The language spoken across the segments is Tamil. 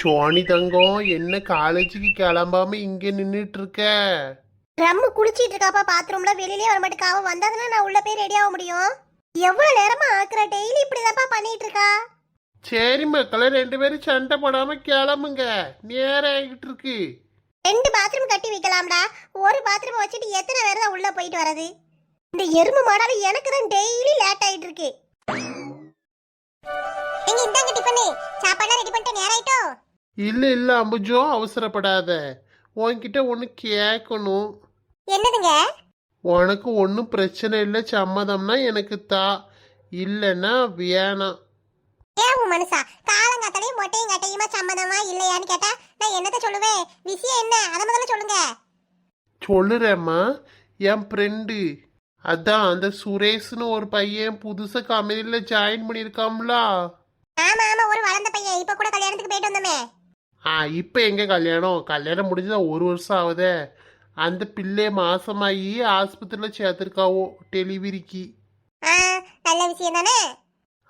சோனி தங்கம், என்ன காலேஜுக்கு கிளம்பாம இங்க நின்னுட்டு இருக்க? ரம்மு குளிச்சிட்டு இருக்காப்பா பாத்ரூம்ல. வெளியிலே வர மாட்டேக்கா. அவ வந்தாதானே நான் உள்ள போய் ரெடி ஆக முடியும். எவ்வளவு நேரமா ஆக்குற? டெய்லி இப்படிதான்ப்பா பண்ணிட்டு இருக்கா. சரி மக்களே, 2 பேரும் சண்டை போடாம கிளம்புங்க, நேரம் ஆகிட்டு இருக்கு. 2 பாத்ரூம் கட்டி வைக்கலாம்டா. ஒரு பாத்ரூம் வச்சுட்டு எத்தனை பேர் தான் உள்ள போயிட்டு வரது? இந்த எறும்பு மாடால எனக்கு தான் டெய்லி லேட் ஆயிட்டு இருக்கு. எங்க இந்தாங்க டிபன். சாப்பாடு ரெடி பண்ணிட்டு நேரம் ஆயிட்டோ? இல்ல அம்புஜோ, அவசரப்படாத. உன்கிட்ட ஒண்ணு கேட்கணும். என்னதுங்க? உனக்கு ஒன்றும் பிரச்சனை இல்லை, சம்மதம்னா எனக்கு தா, இல்லைன்னா வேணாம். ஏன் மனுஷா காலங்காத்தாலையும் மொட்டையும் கட்டையுமா சம்மதமா இல்லையான்னு கேட்டா நான் என்னத்த சொல்லுவேன்? விஷயம் என்ன அதை முதல்ல சொல்லுங்க. சொல்லுறேம்மா, என் ஃப்ரெண்டு அதான் அந்த சுரேஷ்னு ஒரு பையன் புதுசாக கம்பெனியில் ஜாயின் பண்ணியிருக்காம்ல. ஆமா ஆமா, ஒரு வளர்ந்த பையன். இப்ப கூட கல்யாணத்துக்கு போயிட்டு வந்தோமே. இப்போ எங்க கல்யாணம் முடிஞ்சதா 1 வருஷம் ஆகுதே. அந்த பிள்ளை மாசமாயி ஆஸ்பத்திரியில் சேர்த்துருக்காவோ டெலிவரிக்கு. நல்ல விஷயம் தானே.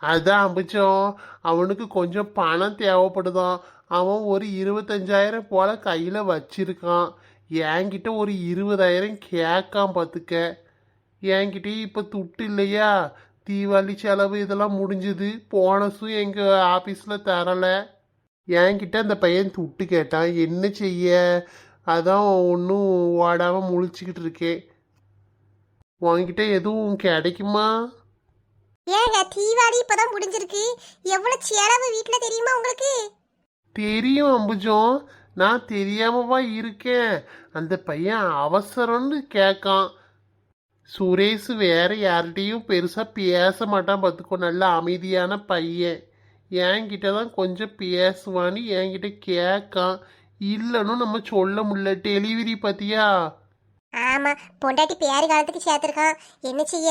அதான் அம்பிச்சோம், அவனுக்கு கொஞ்சம் பணம் தேவைப்படுதான். அவன் ஒரு 25,000 போல கையில் வச்சிருக்கான். என்கிட்ட ஒரு 20,000 கேட்கான் பார்த்துக்க. என்கிட்டயும் இப்போ துட்டு இல்லையா, தீபாவளி செலவு இதெல்லாம் முடிஞ்சுது. போனஸும் எங்கள் ஆஃபீஸில் தரலை. என்கிட்ட அந்த பையன் துட்டு கேட்டான், என்ன செய்ய? அதான் ஒன்றும் ஓடாமல் முழிச்சுக்கிட்டு இருக்கேன். உன்கிட்ட எதுவும் கிடைக்குமா? ஏங்க தீபாவளி இப்பதான் முடிஞ்சிருக்கு. எவ்வளவு செலவு வீட்டுல தெரியுமா உங்களுக்கு? தெரியும் அம்புஜம், நான் தெரியாமவா இருக்கேன். அந்த பையன் அவசரம்னு கேட்கான். சுரேஷ் வேற யார்கிட்டையும் பெருசா பேச மாட்டான் பார்த்துக்கோ, நல்ல அமைதியான பையன். என்கிட்ட தான் கொஞ்சம் பேசுவான்னு என்கிட்ட கேட்கான். இல்லைன்னு நம்ம சொல்ல முடியல. டெலிவரி பத்தியா? ஆமா, பொண்டாட்டி பேரு காலத்துக்கு சேர்த்திருக்கான். என்ன செய்ய?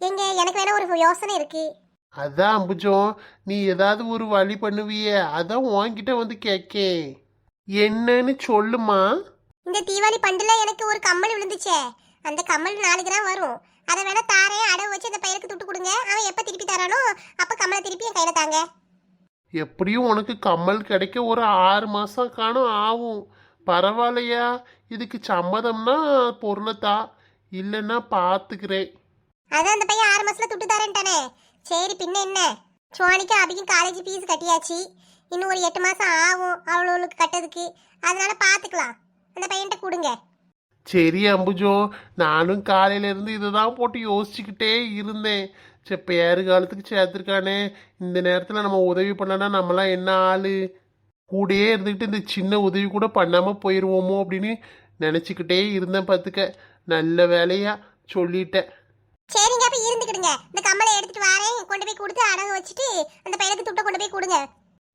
எங்க எனக்கு வேணா ஒரு யோசனை இருக்கு. அதான் அம்புஜம், நீ ஏதாவது ஒரு வழி பண்ணுவியே, அதான் உன்கிட்ட வந்து கேட்கேன். என்னன்னு சொல்லுமா. இந்த தீபாவளி பண்டுல எனக்கு ஒரு கம்மல் விழுந்துச்சே. அந்த கம்மல் 4 கிராம் வரும். அதை வேணா தாரேன், அடவு வச்சு அந்த பையனுக்கு துட்டு கொடுங்க. அவன் எப்ப திருப்பி தரானோ அப்ப கம்மலை திருப்பி என் கையில தாங்க. எப்படியும் உனக்கு கம்மல் கிடைக்க ஒரு 6 மாசம் காணும் ஆகும். பரவாயில்லையா? இதுக்கு சம்மதம்னா பொருளை தா, இல்லைன்னா பார்த்துக்கிறேன். அதான் அந்த பையன் 6 மாசத்துல துட்டு தரேன்ட்டானே. சரி பின்ன என்ன, சோனிக்கு அபிக்கும் காலேஜ் ஃபீஸ் கட்டியாச்சு. இன்னும் ஒரு 8 மாசம் ஆகும் அவளுக்கு கட்டதுக்கு. அதனால பாத்துக்கலாம். அந்த பையன்கிட்ட கொடுங்க. சரி அம்புஜோ, நானும் காலையில இருந்து இதை தான் போட்டு யோசிச்சுக்கிட்டே இருந்தேன். சரி, பேரு காலத்துக்கு சேர்த்துருக்கானே, இந்த நேரத்தில் நம்ம உதவி பண்ணனா நம்மளாம் என்ன ஆளு? கூடயே இருந்துக்கிட்டு இந்த சின்ன உதவி கூட பண்ணாமல் போயிடுவோமோ அப்படின்னு நினச்சிக்கிட்டே இருந்தேன் பார்த்துக்க. நல்ல வேலையா சொல்லிட்டேன். சரிங்க, அப்ப இருந்துக்கிடுங்க. இந்த கம்மலை எடுத்துட்டு வரேன், கொண்டு போய் கொடுத்து அடகு வச்சுட்டு அந்த பையனுக்கு துட்டை கொண்டு போய் கொடுங்க.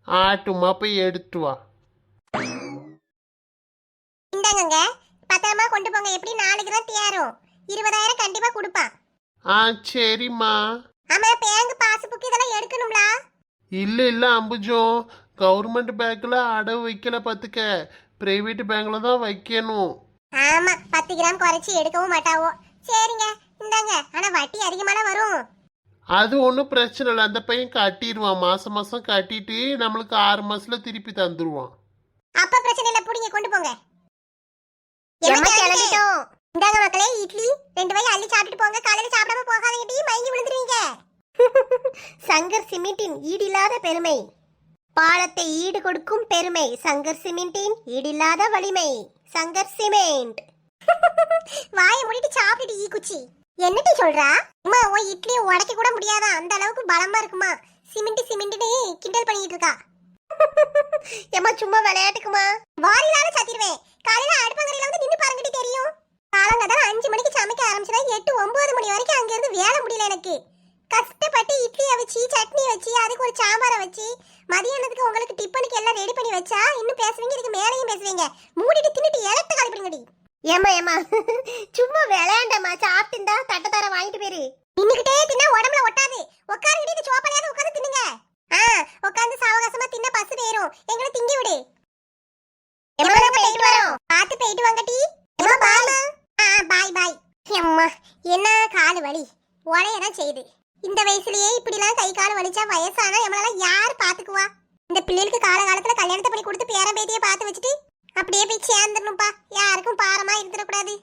ஆட்டுமா, போய் எடுத்துட்டு வா. இந்தாங்க, பத்திரமா கொண்டு போங்க. எப்படி 4 கிராம் தேரும். 20,000 கண்டிப்பா கொடுப்பான். சரிம்மா. ஆமா, பேங்க் பாஸ்புக் இதெல்லாம் எடுக்கணும்ல? இல்லை அம்புஜோ, கவர்மெண்ட் பேங்க்ல அடவு வைக்கல பார்த்துக்க, பிரைவேட் பேங்க்ல தான் வைக்கணும். ஆமா, 10 கிராம் குறைச்சி எடுக்கவும் மாட்டாவோ. சரிங்க, இந்தாங்க. ஆனா வட்டி அதிகமான வரும். அது ஒன்றும் பிரச்சனை இல்லை, அந்த பையன் கட்டிடுவான். மாசம் மாசம் கட்டிட்டு நம்மளுக்கு 6 மாசத்துல திருப்பி தந்துடுவான். அப்ப பிரச்சனை இல்லை, புடிங்க கொண்டு போங்க. இந்தாங்க மக்களே, இட்லி 2 வாய் அள்ளி சாப்பிட்டுட்டு போங்க. காலையில சாப்பிடாம போகாதீங்க, மயங்கி விழுந்துருவீங்க. சங்கர் சிமெண்டின் ஈடில்லாத பெருமை, பாலத்தை ஈடு கொடுக்கும் பெருமை. சங்கர் சிமெண்டின் ஈடில்லாத வலிமை. சங்கர் சிமெண்ட். வாயை மூடிட்டு சாப்பிட்டு ஈ குச்சி. என்னடி சொல்றா? அம்மா, உன் இட்லியை உடைக்க கூட முடியாதா, அந்த அளவுக்கு பலமா இருக்குமா. சிமெண்ட்னு கிண்டல் பண்ணிட்டு இருக்கா. ஏமா சும்மா விளையாட்டுக்குமா? வாரிலால சத்திடுவேன். காலையில அடுப்பங்கரையில வந்து நின்னு பாருங்கடி தெரியும். காலங்கதான் 5 மணிக்கு சமைக்க ஆரம்பிச்சதா 8, 9 மணி வரைக்கும் அங்க இருந்து வேலை முடியல எனக்கு. கஷ்டப்பட்டு இட்லியை வச்சு சட்னி வச்சு அதுக்கு ஒரு சாம்பாரை வச்சு மதியானத்துக்கு உங்களுக்கு டிஃபனுக்கு எல்லாம் ரெடி பண்ணி வச்சா இன்னும் பேசுவீங்க, இதுக்கு மேலையும் பேசுவீங்க. மூடிட்டு தின்னுட்டு இலத்த கழிப்பிடுங்கடி. ஏமா சும்மா விளையாண்டம்மா, சாப்பிட்டுந்தா தட்டத்தார வாங்கிட்டு போயிரு. நின்னுக்கிட்டே தின்னா உடம்புல ஒட்டாது. உட்காருக்கிட்டே இந்த சோப்பாலையாவது உட்காந்து தின்னுங்க. உட்காந்து சாவகாசமா தின்ன பசு வேறும். எங்களை திங்கி விடு. போயிட்டு வரோம், பார்த்து போயிட்டு வாங்கட்டி. பாய் பாய். அம்மா, என்ன காலு வலி உடையதான் செய்யுது. இந்த வயசுலயே இப்படிலாம் கை கால் வலிச்சா வயசானா நம்மளால யார் பாத்துக்குவா? இந்த பிள்ளைகளுக்கு காலகாலத்துல கல்யாணத்தை பண்ணி கொடுத்து பேரன் பேத்தியை பார்த்து வச்சுட்டு அப்படியே போய் சேர்ந்துடணும்ப்பா. யாருக்கும் பாரமா இருந்துடக்கூடாது.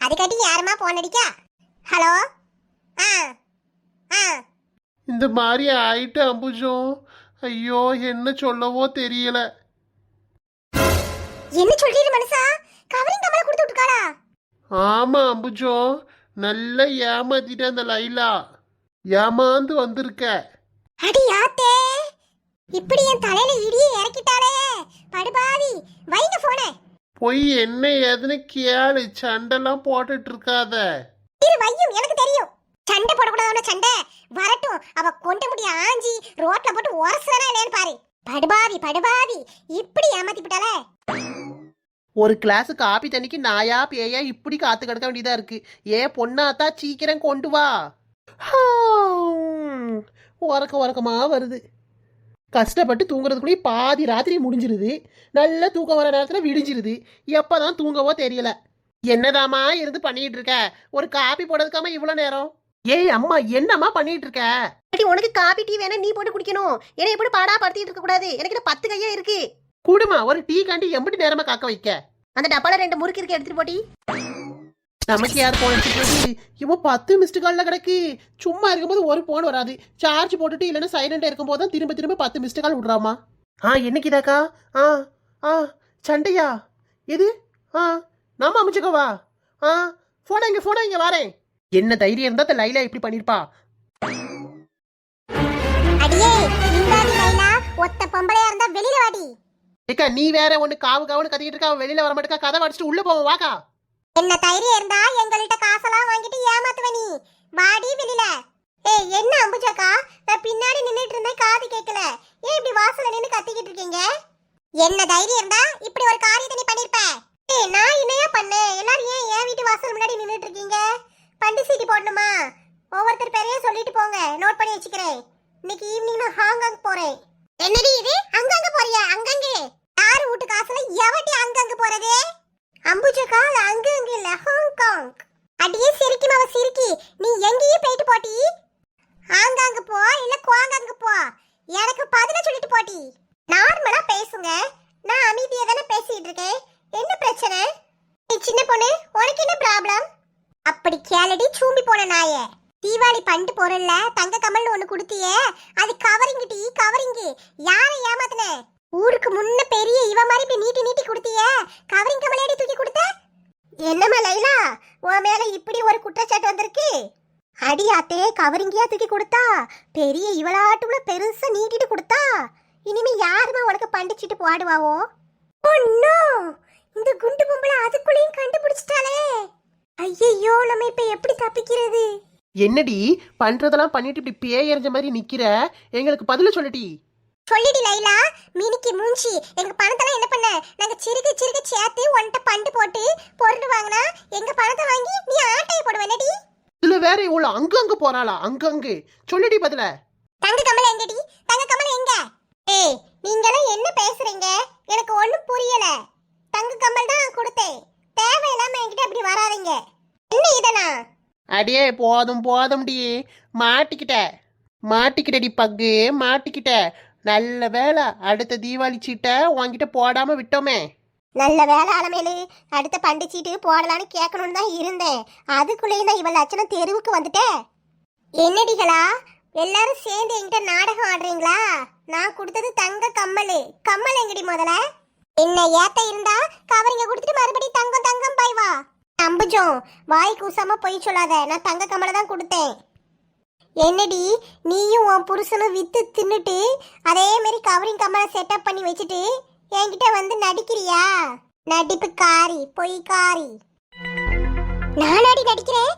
அதுக்காட்டி யாருமா போன் அடிக்கா? ஹலோ. ஆ ஆ இந்த மாதிரி ஆயிட்டு அம்புஜம். ஐயோ, என்ன சொல்லவோ தெரியல. என்ன சொல்றீங்க மனுஷா? கவரிங் கமல கொடுத்து விட்டுக்காளா? ஆமா அம்புஜம், நல்லா ஏமாத்திட்ட அந்த லைலா. ஏமாந்து வந்திருக்க. அடி யாத்தே, இப்படி என் தலையில இடியே இறக்கிட்டாளே படுபாவி. வைங்க போனே. போய் என்ன ஏதுன்னு கேளு, சண்டெல்லாம் போட்டுட்டு இருக்காத. இரு வையும், எனக்கு தெரியும். சண்டை போடக்கூடாது. சண்டை வரட்டும். அவ கொண்டு முடிய ஆஞ்சி ரோட்ல போட்டு உரசுறா இல்லையான்னு பாரு. படுபாவி படுபாவி, இப்படி ஏமாத்தி விட்டாளே. ஒரு கிளாஸ் காப்பி தண்ணிக்கு நாயா பேயா இப்படி காத்து கிடக்க வேண்டியதா இருக்கு. ஏ பொண்ணாத்தா சீக்கிரம் கொண்டு வா. உறக்கமா வருது. கஷ்டப்பட்டு தூங்குறதுக்குள்ளேயே பாதி ராத்திரி முடிஞ்சிருது. நல்ல தூக்கம் வர நேரத்தில் விடிஞ்சிருது. எப்பதான் தூங்கவோ தெரியல. என்னதாமா இருந்து பண்ணிட்டு இருக்க? ஒரு காப்பி போடுறதுக்காம இவ்வளோ நேரம்? ஏய் அம்மா, என்னம்மா பண்ணிட்டு இருக்க? உனக்கு காபி டீ வேணா நீ போட்டு குடிக்கணும். என்னை எப்படி பாடா படுத்திட்டு இருக்க கூடாது. எனக்கு 10 கையே இருக்கு. குடுமா, ஒரு டீ காண்டி எம்பிட்டு நேரமா காக்க வைக்க? அந்த டப்பால 2 முறுக்கு இருக்கு, எடுத்துட்டு போட்டி. நமக்கு யார் போன் எடுத்துட்டு? இவன் 10 மிஸ்டு கால்ல கிடக்கு. சும்மா இருக்கும்போது ஒரு போன் வராது. சார்ஜ் போட்டுட்டு இல்லைன்னா சைலண்டா இருக்கும் போது தான் திரும்ப 10 மிஸ்டு கால் விடுறாமா. என்னைக்கு இதாக்கா? சண்டையா? எது? நாம அமைச்சுக்கவா? போனா இங்க வரேன். என்ன தைரியம் இருந்தா அந்த லைலா இப்படி பண்ணிருப்பா? அடியே நின்னாடி லைலா, ஒத்த பொம்பளையா இருந்தா வெளியில வாடி. ஏக்கா, நீ வேற ஒண்ணு காவுன்னு கத்திக்கிட்டு இருக்கா. வெளியில வர மாட்டேக்கா. கதை அடிச்சுட்டு உள்ள போவோம் வாக்கா. என்ன தைரியம் இருந்தா எங்கள்கிட்ட காசெல்லாம் வாங்கிட்டு ஏமாத்துவ நீ. வாடி வெளியில. ஏய் என்ன அம்புஜாக்கா, நான் பின்னாடி நின்னுட்டு இருந்தேன், காது கேட்கல. ஏன் இப்படி வாசல்ல நின்னு கத்திக்கிட்டு இருக்கீங்க? என்ன தைரியம் இருந்தா இப்படி ஒரு காரியத்தை நீ பண்ணிருப்ப? ஏய் நான் என்னையா பண்ணேன்? எல்லாரும் ஏன் என் வீட்டு வாசல் முன்னாடி நின்னுட்டு இருக்கீங்க? பண்டு சீட்டி போடணுமா? ஒவ்வொருத்தர் பேரையும் சொல்லிட்டு போங்க, நோட் பண்ணி வச்சுக்கிறேன். இன்னைக்கு ஈவினிங் நான் ஹாங்காங் போறேன். என்னடி இது? அங்கங்க போறியா? அங்கங்க யாரு வீட்டு காசுல எவட்டி அங்கங்க போறது? அம்புஜாக்கா, அங்க இல்ல, ஹாங்காங். அடியே சிரிக்கும் அவ சிரிக்கி. நீ எங்கேயும் போயிட்டு போட்டி? ஆங்காங்க போ இல்ல குவாங்காங்க போ. எனக்கு பதில சொல்லிட்டு போட்டி. நார்மலா பேசுங்க. நான் அமைதியா தானே பேசிட்டு இருக்கேன். என்ன பிரச்சனை? நீ சின்ன பொண்ணு, உனக்கு என்ன ப்ராப்ளம்? அப்படி கேளடி சூம்பி போன நாயே. தீபாவளி பண்டு பொருள்ல தங்க கமல்னு ஒண்ணு கொடுத்தியே, அது கவரிங் டி, கவரிங். யாரை ஏமாத்துன? ஊருக்கு முன்ன பெரிய இவ மாதிரி இப்படி நீட்டி கொடுத்தியே, கவரிங் கமலேடி தூக்கி கொடுத்த? என்னம்மா லைலா, உன் மேல இப்படி ஒரு குற்றச்சாட்டு வந்திருக்கு? அடியாத்தே, கவரிங்கியா தூக்கி கொடுத்தா? பெரிய இவளாட்டுல பெருசா நீட்டிட்டு கொடுத்தா? இனிமே யாருமா உனக்கு பண்டிச்சிட்டு போடுவாவோ? ஒன்னோ, இந்த குண்டு பொம்பளை அதுக்குள்ளேயும் கண்டுபிடிச்சிட்டாளே. ஐயோ, நம்ம இப்ப எப்படி தப்பிக்கிறது? என்னடி பண்றதெல்லாம் பண்ணிட்டு இப்படி பேய் எறிஞ்ச மாதிரி நிக்கிற? எங்களுக்கு பதில சொல்லடி. சொல்லிடி லைலா, மினிக்கு மூஞ்சி. எங்க பணத்தெல்லாம் என்ன பண்ண? நாங்க சிறுக சேர்த்து உன்கிட்ட பண்டு போட்டு பொருள் வாங்கினா எங்க பணத்தை வாங்கி நீ ஆட்டையை போடுவேனடி. இதுல வேற இவ்வளவு அங்கங்க போறாளா? அங்கங்க சொல்லடி பதில. தங்க கமல எங்கடி? தங்க கமல எங்க? ஏய் நீங்களாம் என்ன பேசுறீங்க? எனக்கு ஒண்ணும் புரியல. தங்க கமல் தான் கொடுத்தேன். தேவையில்லாம என்கிட்ட அப்படி வராதீங்க. என்ன இதனா? அடியே போதும்டி. மாட்டிக்கிட்டடி பக்கு, மாட்டிக்கிட்ட. நல்ல வேலை, அடுத்த தீபாவளி சீட்டை உன்கிட்ட போடாம விட்டோமே. நல்ல வேலை அலமேலு. அடுத்த பண்டு சீட்டு போடலான்னு கேட்கணும்னு தான் இருந்தேன். அதுக்குள்ளேயும் தான் இவள் லட்சணம் தெருவுக்கு வந்துட்டேன். என்னடிகளா, எல்லாரும் சேர்ந்து என்கிட்ட நாடகம் ஆடுறீங்களா? நான் கொடுத்தது தங்க கம்மல். கம்மல் எங்கடி முதல்ல? என்ன ஏத்த இருந்தா கவரிங்க கொடுத்துட்டு மறுபடியும் தங்கம் பாய் வா. அம்புஜம், வாய் கூசாம போய் சொல்லாத. நான் தங்க கம்மலை தான் கொடுத்தேன். என்னடி நீயும் உன் புருஷனும் வித்து தின்னுட்டு அதே மாதிரி கவரிங் கம்மலை செட்டப் பண்ணி வச்சுட்டு என்கிட்ட வந்து நடிக்கிறியா? நடிப்பு காரி, பொய் காரி. நானா நடிக்கிறேன்?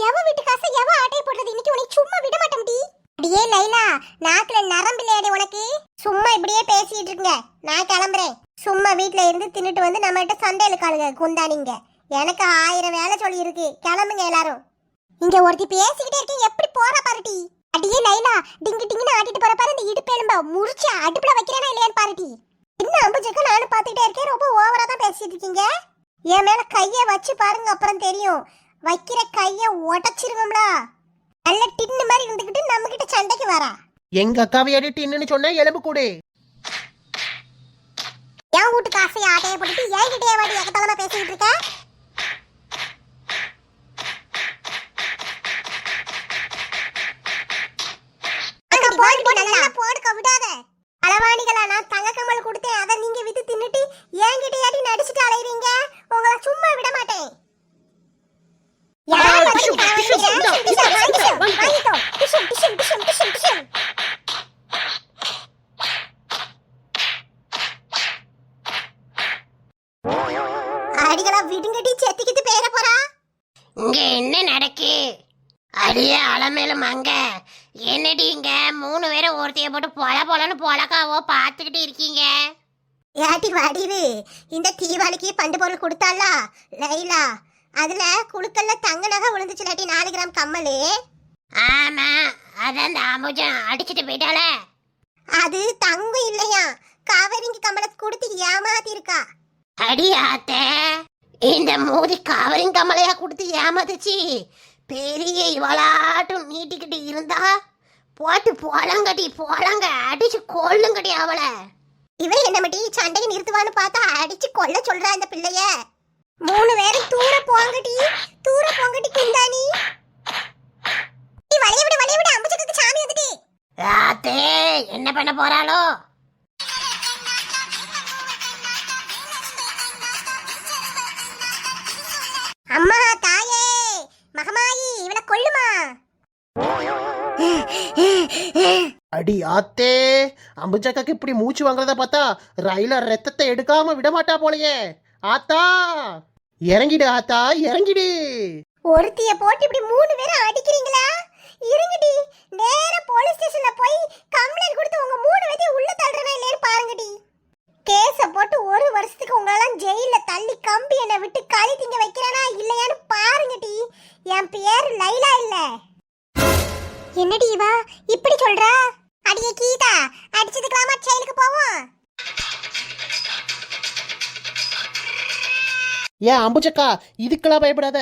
எவ வீட்டு காசை எவ ஆட்டை போடுறது? இன்னைக்கு உனக்கு சும்மா விட மாட்டேன்டி. அடியே லைலா, நாக்குல நரம்பு இல்லையாடி உனக்கு? சும்மா இப்படியே பேசிட்டு இருக்குங்க. நான் கிளம்புறேன். சும்மா வீட்டுல இருந்து தின்னுட்டு வந்து நம்ம கிட்ட சண்டையில காலுங்க குந்தானிங்க. எனக்கு 1000 வேலை சொல்லி இருக்கு. கிளம்புங்க எல்லாரும். இங்க ஒருத்தி பேசிக்கிட்டே இருக்கேன், எப்படி போறா பாருட்டி. அடியே லைலா, டிங்குன்னு ஆட்டிட்டு போற பாரு. இந்த இடுப்பு எலும்ப முறிச்சு அடுப்புல வைக்கிறேனா இல்லையான்னு பாருட்டி. என்ன அம்புஜக்கா, நானும் பாத்துக்கிட்டே இருக்கேன். ரொம்ப ஓவரா தான் பேசிட்டு இருக்கீங்க. என் மேல கைய வச்சு பாருங்க, அப்புறம் தெரியும். வைக்கிற கைய உடைச்சிருவோம்ல. நல்ல டின்னு மாதிரி இருந்துகிட்டு நம்ம கிட்ட சண்டைக்கு வரா. எங்க அக்காவை அடிட்டு சொன்னா எலும்பு கூடு. என் வீட்டு காசையை ஆட்டையை போட்டுட்டு என்கிட்டயே வாடி எக்கத்தலமா பேசிக்கிட்டு இருக்க. போடுக்க விடாத. அளவாணிகளா, நான் தங்க கம்மல் கொடுத்தேன், அதை நீங்க வித்து தின்னுட்டு என்கிட்ட ஏடி நடிச்சுட்டு அலையறீங்க. உங்களை சும்மா விட மாட்டேன். அடிகளா விடுங்கடி, செத்திக்கிட்டு பேர போறா. இங்க என்ன நடக்கு? அடியே அலமேலும் அங்க என்னடி இங்க 3 பேரும் ஒருத்தைய போட்டு பொலன்னு பொலக்காவோ பாத்துக்கிட்டு இருக்கீங்க? ஏட்டி வடிவு, இந்த தீபாவளிக்கு பண்டு பொருள் கொடுத்தாளா லைலா, அதுல குழுக்கல்ல தங்க நகை விழுந்துச்சு லாட்டி 4 கிராம் கம்மலு. ஆமா, அதான் அந்த அம்புஜம் அடிச்சுட்டு போயிட்டால. அது தங்கம் இல்லையா, கவரிங் கம்மலை கொடுத்து ஏமாத்தி இருக்கா. அடி ஆத்தே, இந்த மூதி கவரிங் கமலையா கொடுத்து ஏமாத்துச்சு. பெரிய இவளாட்டும் நீட்டிக்கிட்டு இருந்தா போட்டு போலங்க அடிச்சு கொள்ளுங்கடி அவளை. இவன் என்ன மட்டி சண்டையை நிறுத்துவான்னு பார்த்தா அடிச்சு கொல்ல சொல்றா இந்த பிள்ளைய. 3 பேரும் தூர போங்கடி குந்தாணி. நீ வளைய விடு அம்புச்சத்துக்கு சாமி வந்துட்டு. ஆத்தே, என்ன பண்ண போறாளோ? அம்மா தாயே மகமாயி, இவளை கொல்லுமா. அடி ஆத்தே, அம்புஜாக்காக்கு இப்படி மூச்சு வாங்குறத பார்த்தா ரயில ரத்தத்தை எடுக்காம விட மாட்டா போலயே. ஆத்தா இறங்கிடு, ஆத்தா இறங்கிடு. ஒருத்திய போட்டு இப்படி 3 பேரும் அடிக்கிறீங்களா? இருங்கடி, நேர போலீஸ் ஸ்டேஷன்ல போய் கம்ப்ளைண்ட் கொடுத்து உங்க 3 பேரையும் உள்ள தள்ளுறனா இல்லைன்னு பாருங்கடி. கேஸ போட்டு 1 வருஷத்துக்கு உங்களெல்லாம் ஜெயில தள்ளி கம்பி என்ன விட்டு களி திங்க வைக்கிறானா இல்லையான்னு பாருங்கடி. என் பேர் லைலா இல்ல. என்னடி இவா இப்படி சொல்றா? அடியே கீதா, அடிச்சதுக்கலாமா ஜெயிலுக்கு போவோம்? ஏன் அம்புஜக்கா, இதுக்கெல்லாம் பயப்படாத.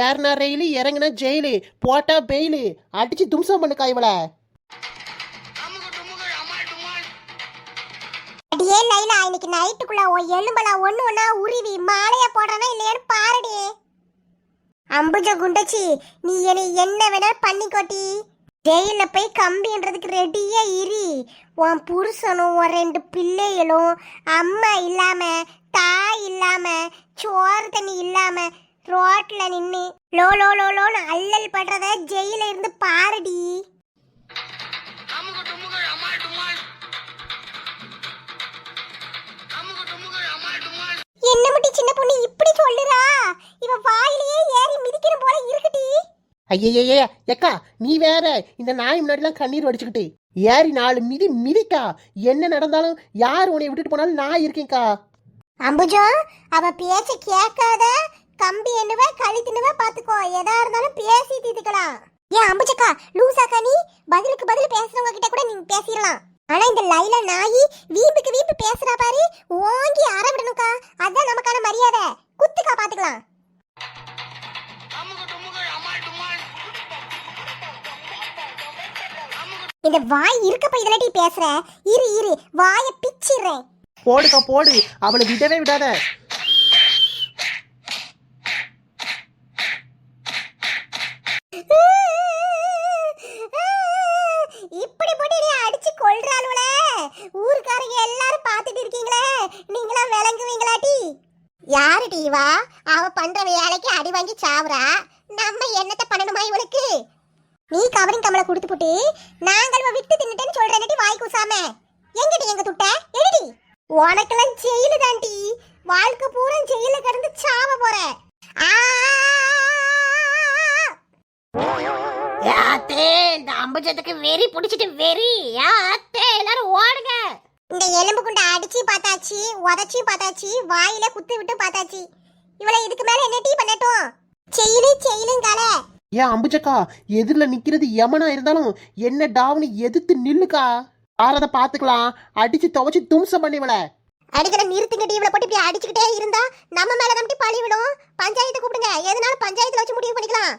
ஏறினா ரயிலு, இறங்கினா ஜெயிலு, போட்டா பெயிலு. அடிச்சு தும்சம் பண்ணுக்கா இவளை. அடியே லைலா, இன்னைக்கு நைட்டுக்குள்ள எலும்பெல்லாம் ஒண்ணா உருவி மாலையா போடுறனா இல்லையான்னு பாருடி. அம்புஜ குண்டச்சி, நீ என்ன வேணா பண்ணிக்கோட்டி. ஜெயில போய் கம்பின்றதுக்கு ரெடியா இரு. உன் புருஷனும் உன் 2 பிள்ளைகளும் அம்மா இல்லாம தாய் இல்லாம சோறு தண்ணி இல்லாம ரோட்ல நின்னு லோ லோ லோ லோன்னு அல்லல் படுறத ஜெயில இருந்து பாருடி. என்ன முட்டி சின்ன பொண்ணு இப்படி சொல்லுறா? இவ வாயிலேயே ஏறி மிதிக்கிற போல இருக்குடி. ஐயையே எக்கா, நீ வேற இந்த நாய் முன்னாடிலாம் கண்ணீர் வடிச்சுக்கிட்டு ஏறி 4 மிதி மிதிக்கா. என்ன நடந்தாலும் யார் உன்னை விட்டுட்டு போனாலும் நான் இருக்கேன்க்கா. அம்புஜா, அவ பேச்ச கேட்காத. கம்பி என்னவ கழித்துனுவ பாத்துக்கோ. எதா இருந்தாலும் பேசி தீர்த்துக்கலாம். ஏன் அம்புஜக்கா லூசாக்கா, நீ பதிலுக்கு பதில் பேசுறவங்க கிட்ட கூட நீங்க பேசிடலாம். ஆனா இந்த லைலா நாயி வீம்புக்கு வீம்பு பேசுறா பாரு, ஓங்கி அறவிடணுக்கா. அதான் நமக்கான மரியாதை. குத்துக்கா, பாத்துக்கலாம். இந்த வாய் இருக்கப்ப இதனடி பேசுற. இரு வாய பிச்சிடுறேன். போடுக்கா போடு, அவளை விடவே விடாத. இப்படி போட்டு நீ அடிச்சு கொல்றாளுவல. ஊர்க்காரங்க எல்லாரும் பாத்துட்டு இருக்கீங்களே, நீங்களா விளங்குவீங்களாட்டி? யாருடி இவா? அவ பண்ற வேலைக்கு அடி வாங்கி சாவுறா. நம்ம என்னத்த பண்ணணுமா இவளுக்கு? நீ கவரிங் கமலை கொடுத்து போட்டு நாங்கள் விட்டு தின்னுட்டேன்னு சொல்றேன்டி வாய் கூசாம. எங்கடி எங்க துட்ட எடுடி. உனக்கெல்லாம் ஜெயிலு தாண்டி. வாழ்க்கை பூரா ஜெயில கிடந்து சாவ போற. யாத்தே, இந்த அம்புஜத்துக்கு வெறி பிடிச்சிட்டு வெறி. யாத்தே, எல்லாரும் ஓடுங்க. இந்த எலும்பு குண்டை அடிச்சு பார்த்தாச்சு, உதச்சி பார்த்தாச்சு, வாயில குத்து விட்டு பார்த்தாச்சு. இவளை இதுக்கு மேல என்ன டீ பண்ணட்டும்? செயலுங்கால. ஏன் அம்புஜக்கா, எதிரில் நிக்கிறது எமனா இருந்தாலும் என்ன டாவுன்னு எதிர்த்து நில்லுக்கா. ஆறத பாத்துக்கலாம். அடிச்சு துவச்சு தும்சம் பண்ணிவள. அடிக்கிற நிறுத்துங்க. இவளை போட்டு இப்படி அடிச்சுக்கிட்டே இருந்தா நம்ம மேல நம்பி பழி விடும். பஞ்சாயத்து கூப்பிடுங்க. எதனாலும் பஞ்சாயத்துல வச்சு முடிவு பண்ணிக்கலாம்.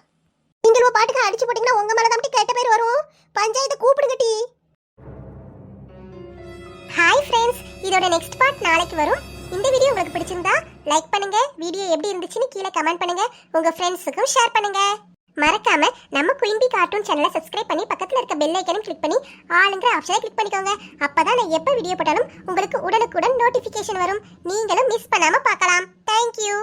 நீங்கள் உங்க பாட்டுக்கு அடிச்சு போட்டீங்கன்னா உங்க மேல தான் கேட்ட பேர் வரும். பஞ்சாயத்தை கூப்பிடுங்க டி. ஹாய் ஃப்ரெண்ட்ஸ், இதோட நெக்ஸ்ட் பார்ட் நாளைக்கு வரும். இந்த வீடியோ உங்களுக்கு பிடிச்சிருந்தா லைக் பண்ணுங்க, வீடியோ எப்படி இருந்துச்சுன்னு கீழே கமெண்ட் பண்ணுங்க, உங்க ஃப்ரெண்ட்ஸுக்கும் ஷேர் பண்ணுங்க. மறக்காம நம்ம குயின் பி கார்ட்டூன் சேனலை சப்ஸ்கிரைப் பண்ணி பக்கத்துல இருக்க பெல் ஐக்கனை கிளிக் பண்ணி ஆளுங்கிற ஆப்ஷனை கிளிக் பண்ணிக்கோங்க. அப்பதான் நான் எப்போ வீடியோ போட்டாலும் உங்களுக்கு உடனுக்குடன் நோட்டிஃபிகேஷன் வரும். நீங்களும் மிஸ் பண்ணாம பார்க்கலாம். தேங்க்யூ.